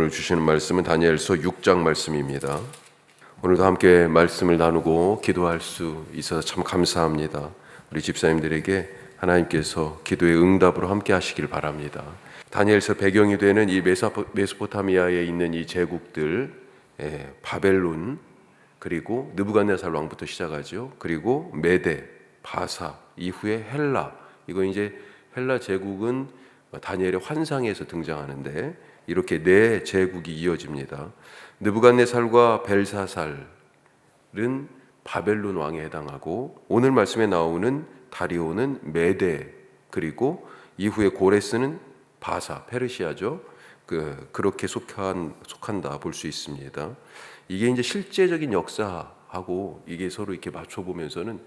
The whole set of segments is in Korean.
오늘 주시는 말씀은 다니엘서 6장 말씀입니다. 오늘도 함께 말씀을 나누고 기도할 수 있어서 참 감사합니다. 우리 집사님들에게 하나님께서 기도의 응답으로 함께 하시길 바랍니다. 다니엘서 배경이 되는 이 메소포타미아에 있는 이 제국들, 바벨론, 그리고 느부갓네살 왕부터 시작하죠. 그리고 메데, 바사, 이후에 헬라. 이거 이제 헬라 제국은 다니엘의 환상에서 등장하는데 이렇게 네 제국이 이어집니다. 느부갓네살과 벨사살은 바벨론 왕에 해당하고, 오늘 말씀에 나오는 다리오는 메데, 그리고 이후에 고레스는 바사, 페르시아죠. 그렇게 속한다 볼 수 있습니다. 이게 이제 실제적인 역사하고 이게 서로 이렇게 맞춰보면서는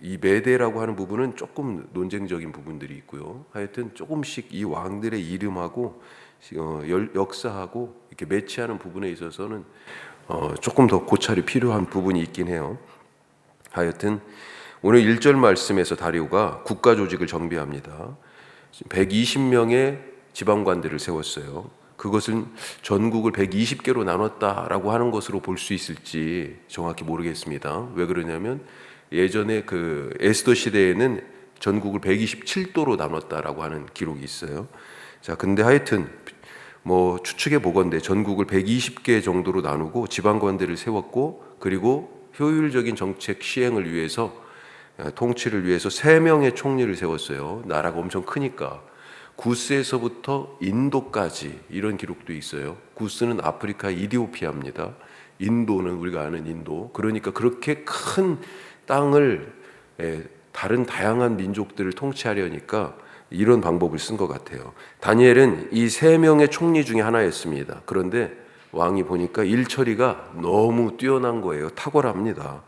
이 메데라고 하는 부분은 조금 논쟁적인 부분들이 있고요. 하여튼 조금씩 이 왕들의 이름하고 역사하고 이렇게 매치하는 부분에 있어서는 조금 더 고찰이 필요한 부분이 있긴 해요. 하여튼 오늘 1절 말씀에서 다리오가 국가 조직을 정비합니다. 120명의 지방관들을 세웠어요. 그것은 전국을 120개로 나눴다라고 하는 것으로 볼 수 있을지 정확히 모르겠습니다. 왜 그러냐면 예전에 그 에스더 시대에는 전국을 127도로 나눴다라고 하는 기록이 있어요. 자, 근데 하여튼 뭐 추측해 보건대 전국을 120개 정도로 나누고 지방관들을 세웠고, 그리고 효율적인 정책 시행을 위해서, 통치를 위해서 3명의 총리를 세웠어요. 나라가 엄청 크니까. 구스에서부터 인도까지 이런 기록도 있어요. 구스는 아프리카 이디오피아입니다. 인도는 우리가 아는 인도. 그러니까 그렇게 큰 땅을 다른 다양한 민족들을 통치하려니까 이런 방법을 쓴 것 같아요. 다니엘은 이 3명의 총리 중에 하나였습니다. 그런데 왕이 보니까 일처리가 너무 뛰어난 거예요. 탁월합니다.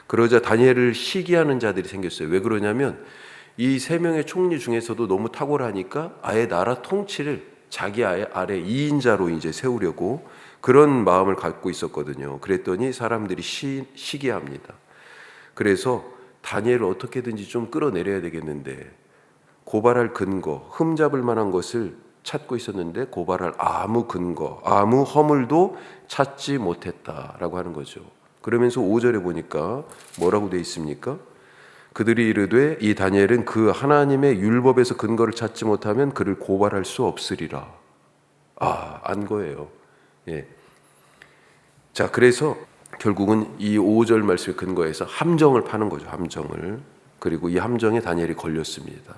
그러자 다니엘을 시기하는 자들이 생겼어요. 왜 그러냐면 이 3명의 총리 중에서도 너무 탁월하니까 아예 나라 통치를 자기 아래 2인자로 이제 세우려고 그런 마음을 갖고 있었거든요. 그랬더니 사람들이 시기합니다. 그래서 다니엘을 어떻게든지 좀 끌어내려야 되겠는데 고발할 근거, 흠잡을 만한 것을 찾고 있었는데 고발할 아무 근거, 아무 허물도 찾지 못했다라고 하는 거죠. 그러면서 5절에 보니까 뭐라고 돼 있습니까? 그들이 이르되 이 다니엘은 그 하나님의 율법에서 근거를 찾지 못하면 그를 고발할 수 없으리라. 안 거예요. 예. 자, 그래서 결국은 이 5절 말씀의 근거에서 함정을 파는 거죠. 함정을. 그리고 이 함정에 다니엘이 걸렸습니다.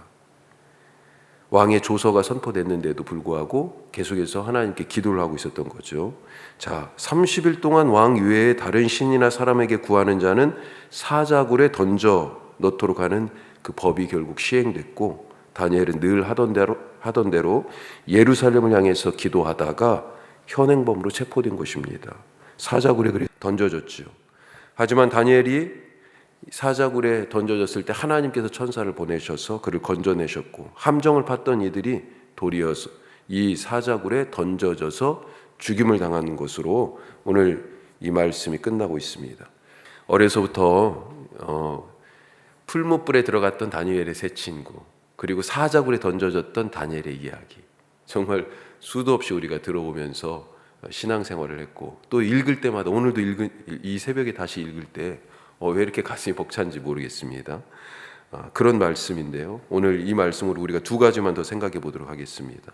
왕의 조서가 선포됐는데도 불구하고 계속해서 하나님께 기도를 하고 있었던 거죠. 자, 30일 동안 왕 외에 다른 신이나 사람에게 구하는 자는 사자굴에 던져 넣도록 하는 그 법이 결국 시행됐고, 다니엘은 늘 하던 대로 예루살렘을 향해서 기도하다가 현행범으로 체포된 것입니다. 사자굴에 던져졌죠. 하지만 다니엘이 사자굴에 던져졌을 때 하나님께서 천사를 보내셔서 그를 건져내셨고, 함정을 팠던 이들이 도리어 이 사자굴에 던져져서 죽임을 당하는 것으로 오늘 이 말씀이 끝나고 있습니다. 어려서부터 풀무불에 들어갔던 다니엘의 세 친구, 그리고 사자굴에 던져졌던 다니엘의 이야기, 정말 수도 없이 우리가 들어보면서 신앙생활을 했고, 또 읽을 때마다, 오늘도 이 새벽에 다시 읽을 때 왜 이렇게 가슴이 벅찬지 모르겠습니다. 그런 말씀인데요. 오늘 이 말씀으로 우리가 2가지만 더 생각해 보도록 하겠습니다.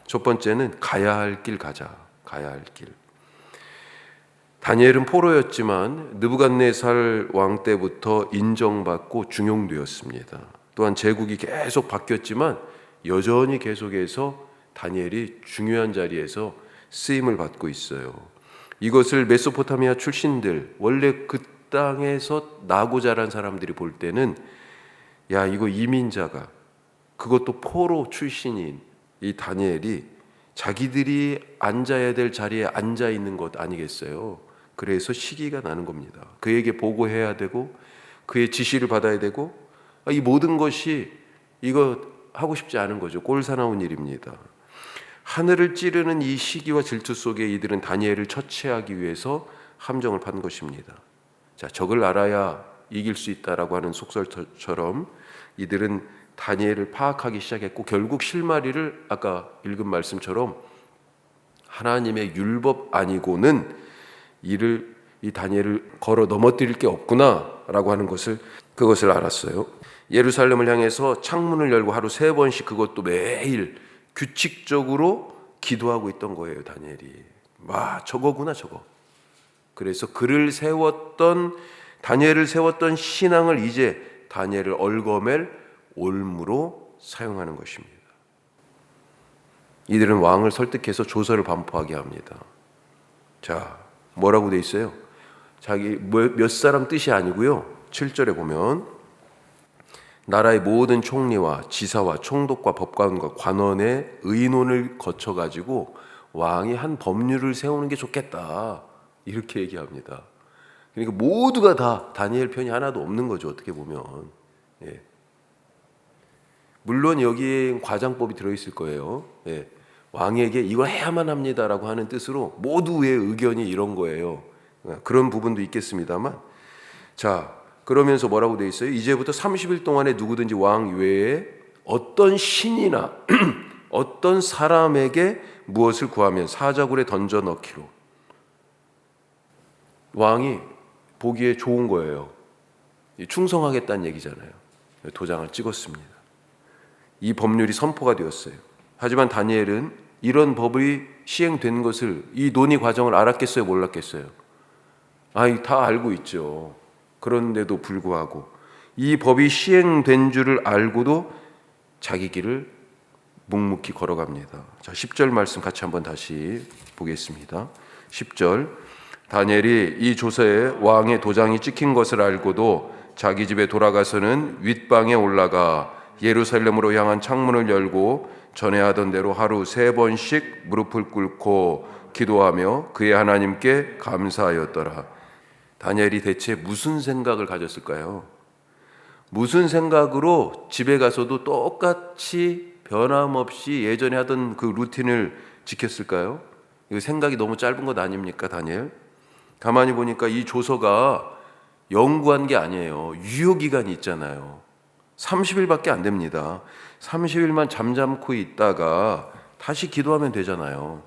첫 번째는 가야 할 길 가자. 가야 할 길. 다니엘은 포로였지만 느부갓네살 왕 때부터 인정받고 중용되었습니다. 또한 제국이 계속 바뀌었지만 여전히 계속해서 다니엘이 중요한 자리에서 쓰임을 받고 있어요. 이것을 메소포타미아 출신들, 원래 그 땅에서 나고 자란 사람들이 볼 때는, 야, 이거 이민자가, 그것도 포로 출신인 이 다니엘이 자기들이 앉아야 될 자리에 앉아 있는 것 아니겠어요? 그래서 시기가 나는 겁니다. 그에게 보고해야 되고 그의 지시를 받아야 되고, 이 모든 것이 이거 하고 싶지 않은 거죠. 꼴사나운 일입니다. 하늘을 찌르는 이 시기와 질투 속에 이들은 다니엘을 처치하기 위해서 함정을 판 것입니다. 자, 적을 알아야 이길 수 있다라고 하는 속설처럼 이들은 다니엘을 파악하기 시작했고, 결국 실마리를 아까 읽은 말씀처럼 하나님의 율법 아니고는 이 다니엘을 걸어 넘어뜨릴 게 없구나라고 하는 그것을 알았어요. 예루살렘을 향해서 창문을 열고 하루 3번씩 그것도 매일 규칙적으로 기도하고 있던 거예요, 다니엘이. 와, 저거구나, 저거. 그래서 다니엘을 세웠던 신앙을 이제 다니엘을 얽어맬 올무로 사용하는 것입니다. 이들은 왕을 설득해서 조서를 반포하게 합니다. 자, 뭐라고 돼 있어요? 자기 몇 사람 뜻이 아니고요. 7절에 보면 나라의 모든 총리와 지사와 총독과 법관과 관원의 의논을 거쳐가지고 왕이 한 법률을 세우는 게 좋겠다, 이렇게 얘기합니다. 그러니까 모두가 다 다니엘 편이 하나도 없는 거죠, 어떻게 보면. 예. 물론 여기에 과장법이 들어있을 거예요. 예. 왕에게 이걸 해야만 합니다라고 하는 뜻으로 모두의 의견이 이런 거예요. 그런 부분도 있겠습니다만, 자, 그러면서 뭐라고 돼 있어요? 이제부터 30일 동안에 누구든지 왕 외에 어떤 신이나 어떤 사람에게 무엇을 구하면 사자굴에 던져 넣기로. 왕이 보기에 좋은 거예요. 충성하겠다는 얘기잖아요. 도장을 찍었습니다. 이 법률이 선포가 되었어요. 하지만 다니엘은 이런 법이 시행된 것을, 이 논의 과정을 알았겠어요, 몰랐겠어요? 다 알고 있죠. 그런데도 불구하고 이 법이 시행된 줄을 알고도 자기 길을 묵묵히 걸어갑니다. 자, 10절 말씀 같이 한번 다시 보겠습니다. 10절, 다니엘이 이 조서에 왕의 도장이 찍힌 것을 알고도 자기 집에 돌아가서는 윗방에 올라가 예루살렘으로 향한 창문을 열고 전에 하던 대로 하루 3번씩 무릎을 꿇고 기도하며 그의 하나님께 감사하였더라. 다니엘이 대체 무슨 생각을 가졌을까요? 무슨 생각으로 집에 가서도 똑같이 변함없이 예전에 하던 그 루틴을 지켰을까요? 이거 생각이 너무 짧은 것 아닙니까, 다니엘? 가만히 보니까 이 조서가 연구한 게 아니에요. 유효기간이 있잖아요. 30일밖에 안 됩니다. 30일만 잠잠코 있다가 다시 기도하면 되잖아요.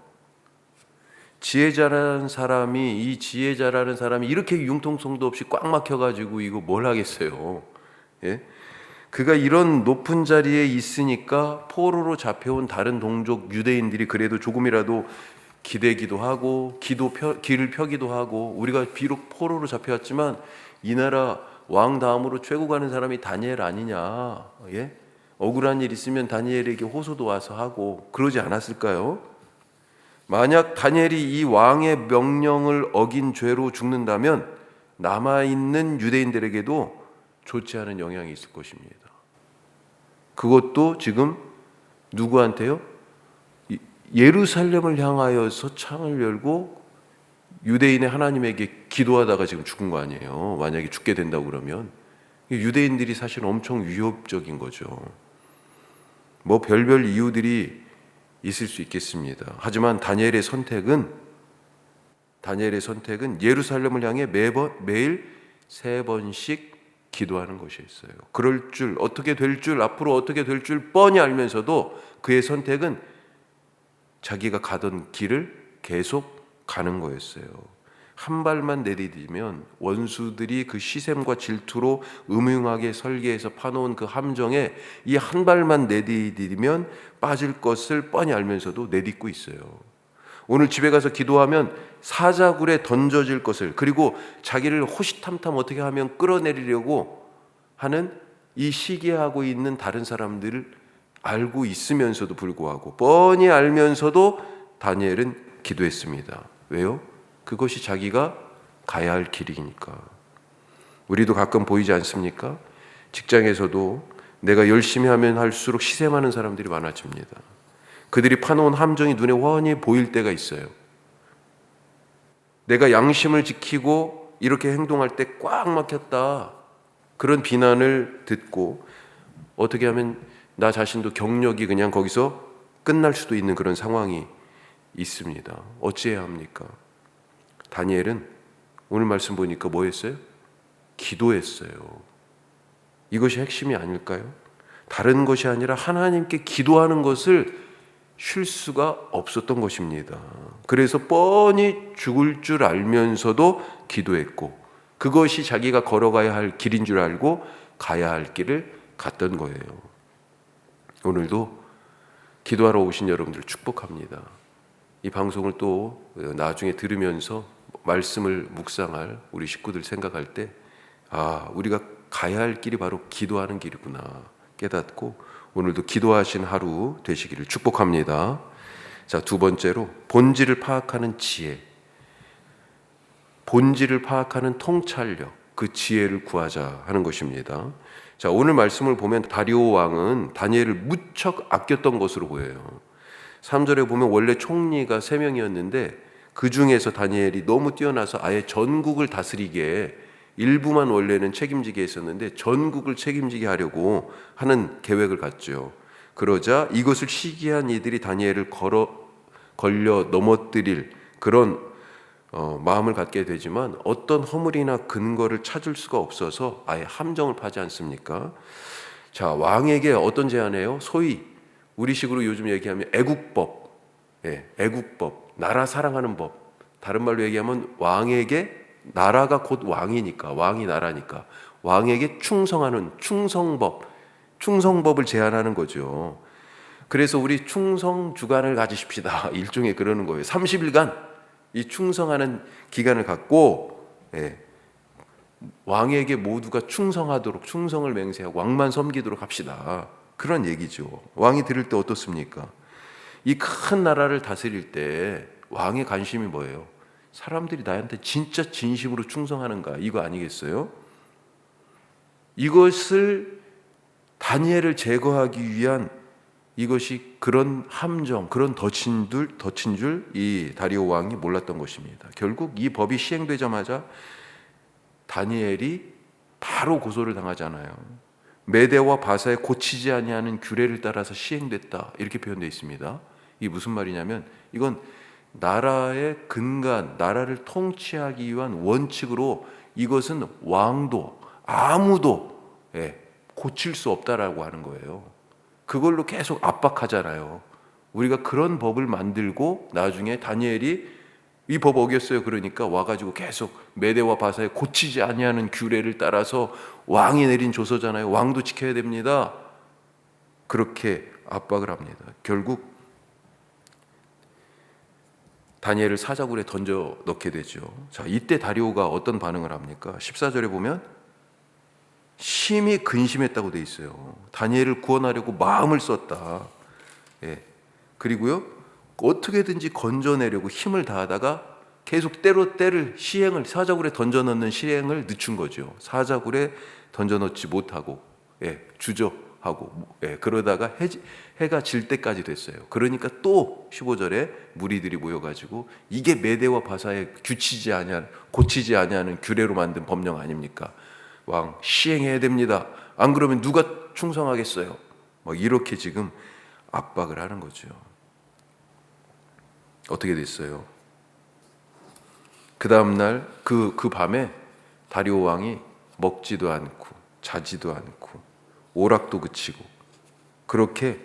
지혜 잘하는 사람이 이렇게 융통성도 없이 꽉 막혀가지고 이거 뭘 하겠어요? 예? 그가 이런 높은 자리에 있으니까 포로로 잡혀온 다른 동족 유대인들이 그래도 조금이라도 기대기도 하고 길을 펴기도 하고, 우리가 비록 포로로 잡혀왔지만 이 나라 왕 다음으로 최고 가는 사람이 다니엘 아니냐, 예? 억울한 일 있으면 다니엘에게 호소도 와서 하고 그러지 않았을까요? 만약 다니엘이 이 왕의 명령을 어긴 죄로 죽는다면 남아있는 유대인들에게도 좋지 않은 영향이 있을 것입니다. 그것도 지금 누구한테요? 예루살렘을 향하여서 창을 열고 유대인의 하나님에게 기도하다가 지금 죽은 거 아니에요. 만약에 죽게 된다고 그러면 유대인들이 사실 엄청 위협적인 거죠. 뭐 별별 이유들이 있을 수 있겠습니다. 하지만 다니엘의 선택은 예루살렘을 향해 매일 3번씩 기도하는 것이었어요. 그럴 줄, 앞으로 어떻게 될 줄 뻔히 알면서도 그의 선택은 자기가 가던 길을 계속 가는 거였어요. 한 발만 내디디면 원수들이 그 시샘과 질투로 음흉하게 설계해서 파놓은 그 함정에 이 한 발만 내디디면 빠질 것을 뻔히 알면서도 내딛고 있어요. 오늘 집에 가서 기도하면 사자굴에 던져질 것을, 그리고 자기를 호시탐탐 어떻게 하면 끌어내리려고 하는 이 시기하고 있는 다른 사람들을 알고 있으면서도 불구하고, 뻔히 알면서도 다니엘은 기도했습니다. 왜요? 그것이 자기가 가야 할 길이니까. 우리도 가끔 보이지 않습니까? 직장에서도 내가 열심히 하면 할수록 시샘하는 사람들이 많아집니다. 그들이 파놓은 함정이 눈에 훤히 보일 때가 있어요. 내가 양심을 지키고 이렇게 행동할 때 꽉 막혔다, 그런 비난을 듣고 어떻게 하면 나 자신도 경력이 그냥 거기서 끝날 수도 있는 그런 상황이 있습니다. 어찌해야 합니까? 다니엘은 오늘 말씀 보니까 뭐 했어요? 기도했어요. 이것이 핵심이 아닐까요? 다른 것이 아니라 하나님께 기도하는 것을 쉴 수가 없었던 것입니다. 그래서 뻔히 죽을 줄 알면서도 기도했고, 그것이 자기가 걸어가야 할 길인 줄 알고 가야 할 길을 갔던 거예요. 오늘도 기도하러 오신 여러분들 축복합니다. 이 방송을 또 나중에 들으면서 말씀을 묵상할 우리 식구들 생각할 때, 우리가 가야 할 길이 바로 기도하는 길이구나 깨닫고 오늘도 기도하신 하루 되시기를 축복합니다. 자, 두 번째로 본질을 파악하는 지혜, 본질을 파악하는 통찰력, 그 지혜를 구하자 하는 것입니다. 자, 오늘 말씀을 보면 다리오 왕은 다니엘을 무척 아꼈던 것으로 보여요. 3절에 보면 원래 총리가 3명이었는데 그 중에서 다니엘이 너무 뛰어나서 아예 전국을 다스리게, 일부만 원래는 책임지게 했었는데 전국을 책임지게 하려고 하는 계획을 갖죠. 그러자 이것을 시기한 이들이 다니엘을 걸려 넘어뜨릴 그런 마음을 갖게 되지만 어떤 허물이나 근거를 찾을 수가 없어서 아예 함정을 파지 않습니까? 자, 왕에게 어떤 제안이에요? 소위 우리식으로 요즘 얘기하면 애국법, 애국법, 나라 사랑하는 법. 다른 말로 얘기하면 왕에게, 나라가 곧 왕이니까, 왕이 나라니까 왕에게 충성하는 충성법을 제안하는 거죠. 그래서 우리 충성 주간을 가지십시다, 일종의 그러는 거예요. 30일간 이 충성하는 기간을 갖고 왕에게 모두가 충성하도록, 충성을 맹세하고 왕만 섬기도록 합시다, 그런 얘기죠. 왕이 들을 때 어떻습니까? 이 큰 나라를 다스릴 때 왕의 관심이 뭐예요? 사람들이 나한테 진짜 진심으로 충성하는가, 이거 아니겠어요? 이것을 다니엘을 제거하기 위한 이것이 그런 함정, 그런 덫인 줄 이 다리오 왕이 몰랐던 것입니다. 결국 이 법이 시행되자마자 다니엘이 바로 고소를 당하잖아요. 메대와 바사에 고치지 아니하는 규례를 따라서 시행됐다, 이렇게 표현되어 있습니다. 이게 무슨 말이냐면 이건 나라의 근간, 나라를 통치하기 위한 원칙으로 이것은 왕도 아무도 고칠 수 없다라고 하는 거예요. 그걸로 계속 압박하잖아요. 우리가 그런 법을 만들고 나중에 다니엘이 이 법 어겼어요, 그러니까 와가지고 계속 메대와 바사에 고치지 아니하는 규례를 따라서 왕이 내린 조서잖아요. 왕도 지켜야 됩니다. 그렇게 압박을 합니다. 결국 다니엘을 사자굴에 던져 넣게 되죠. 자, 이때 다리오가 어떤 반응을 합니까? 14절에 보면 심히 근심했다고 돼 있어요. 다니엘을 구원하려고 마음을 썼다. 그리고요, 어떻게든지 건져내려고 힘을 다하다가 계속 때를 시행을, 사자굴에 던져 넣는 시행을 늦춘 거죠. 사자굴에 던져 넣지 못하고 주저하고 그러다가 해가 질 때까지 됐어요. 그러니까 또 15절에 무리들이 모여가지고 이게 메대와 바사에 고치지 아니하는 규례로 만든 법령 아닙니까? 왕 시행해야 됩니다. 안 그러면 누가 충성하겠어요? 이렇게 지금 압박을 하는 거죠. 어떻게 됐어요? 그 다음날 그 밤에 다리오 왕이 먹지도 않고 자지도 않고 오락도 그치고 그렇게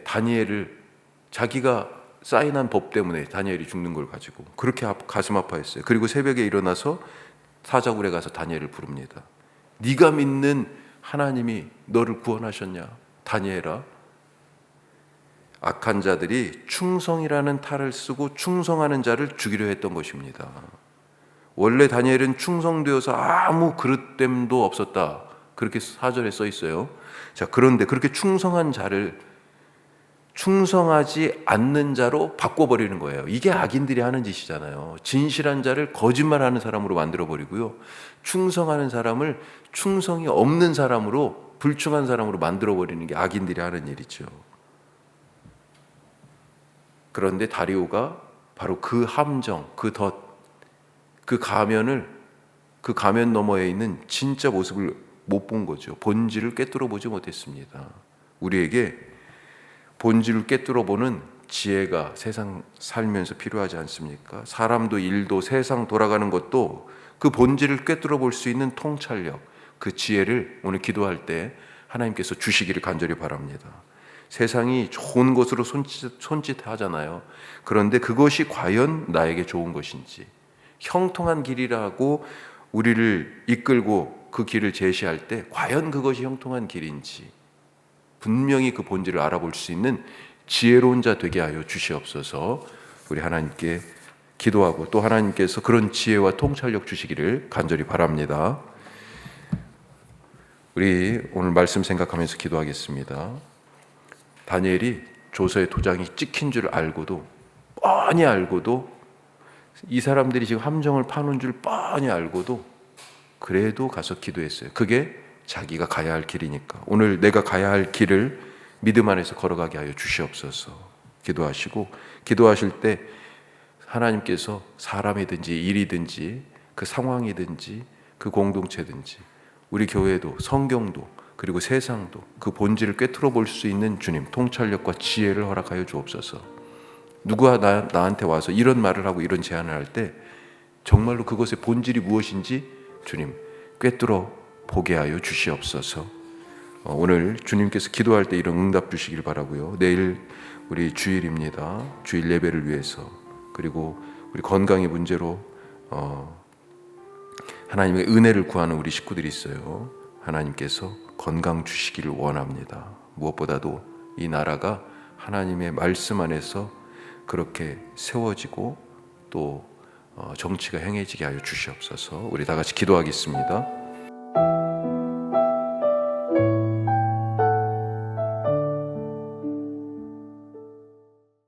다니엘을, 자기가 사인한 법 때문에 다니엘이 죽는 걸 가지고 그렇게 가슴 아파했어요. 그리고 새벽에 일어나서 사자굴에 가서 다니엘을 부릅니다. 네가 믿는 하나님이 너를 구원하셨냐, 다니엘아? 악한 자들이 충성이라는 탈을 쓰고 충성하는 자를 죽이려 했던 것입니다. 원래 다니엘은 충성되어서 아무 그릇됨도 없었다, 그렇게 4절에 써 있어요. 자, 그런데 그렇게 충성한 자를 충성하지 않는 자로 바꿔버리는 거예요. 이게 악인들이 하는 짓이잖아요. 진실한 자를 거짓말하는 사람으로 만들어버리고요, 충성하는 사람을 충성이 없는 사람으로, 불충한 사람으로 만들어버리는 게 악인들이 하는 일이죠. 그런데 다리오가 바로 그 함정, 그 덫, 그 가면 너머에 있는 진짜 모습을 못 본 거죠. 본질을 꿰뚫어 보지 못했습니다. 우리에게 본질을 꿰뚫어 보는 지혜가 세상 살면서 필요하지 않습니까? 사람도 일도 세상 돌아가는 것도 그 본질을 꿰뚫어 볼 수 있는 통찰력, 그 지혜를 오늘 기도할 때 하나님께서 주시기를 간절히 바랍니다. 세상이 좋은 것으로 손짓하잖아요. 그런데 그것이 과연 나에게 좋은 것인지, 형통한 길이라고 우리를 이끌고 그 길을 제시할 때 과연 그것이 형통한 길인지 분명히 그 본질을 알아볼 수 있는 지혜로운 자 되게 하여 주시옵소서. 우리 하나님께 기도하고 또 하나님께서 그런 지혜와 통찰력 주시기를 간절히 바랍니다. 우리 오늘 말씀 생각하면서 기도하겠습니다. 다니엘이 조서의 도장이 찍힌 줄 알고도, 뻔히 알고도, 이 사람들이 지금 함정을 파는 줄 뻔히 알고도 그래도 가서 기도했어요. 그게 자기가 가야 할 길이니까. 오늘 내가 가야 할 길을 믿음 안에서 걸어가게 하여 주시옵소서. 기도하시고, 기도하실 때 하나님께서 사람이든지 일이든지 그 상황이든지 그 공동체든지 우리 교회도 성경도 그리고 세상도 그 본질을 꿰뚫어 볼 수 있는 주님 통찰력과 지혜를 허락하여 주옵소서. 누가 나한테 와서 이런 말을 하고 이런 제안을 할 때 정말로 그것의 본질이 무엇인지 주님 꿰뚫어 보게 하여 주시옵소서. 오늘 주님께서 기도할 때 이런 응답 주시길 바라고요. 내일 우리 주일입니다. 주일 예배를 위해서 그리고 우리 건강의 문제로 하나님의 은혜를 구하는 우리 식구들이 있어요. 하나님께서 건강 주시기를 원합니다. 무엇보다도 이 나라가 하나님의 말씀 안에서 그렇게 세워지고 또 정치가 행해지게 하여 주시옵소서. 우리 다 같이 기도하겠습니다.